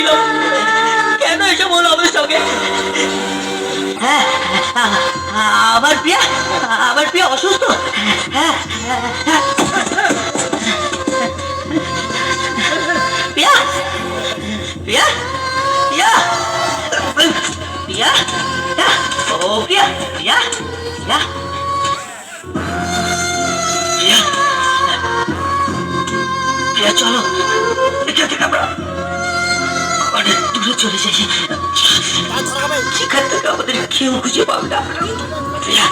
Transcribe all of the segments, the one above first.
হলো? কেন এসব হলো আমার সঙ্গে? হ্যাঁ, আমার প্রিয়া অসুস্থ। হ্যাঁ, প্রিয়া প্রিয়া প্রিয়া প্রিয়া ও প্রিয়া প্রিয়া প্রিয়া প্রিয়া প্রিয়া, চলো এখান থেকে আমরা অনেক দূরে চলে যাই। সেখান থেকে আমাদের কেউ খুঁজে পাবে না। প্রিয়া,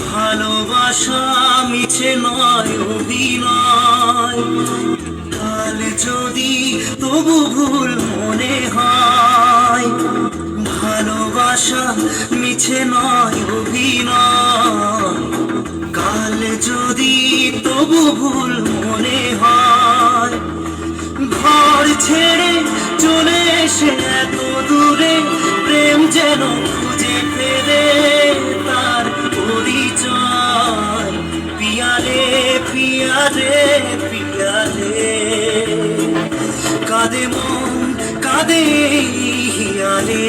ভালোবাসা মিছে নয় অভিনয়, কাল যদি তবু ভুল মনে হয়। ভালোবাসা মিছে নয় অভিনয়, কাল যদি তবু ভুল মনে হয়। ঘর ছেড়ে চলে এসে এত দূরে প্রেম যেন খুঁজে ফেরে তার পরিচয়। পিয়ারে পিয়ারে পিয়ারে, কাঁদে মন কাঁদে হিয়ারে।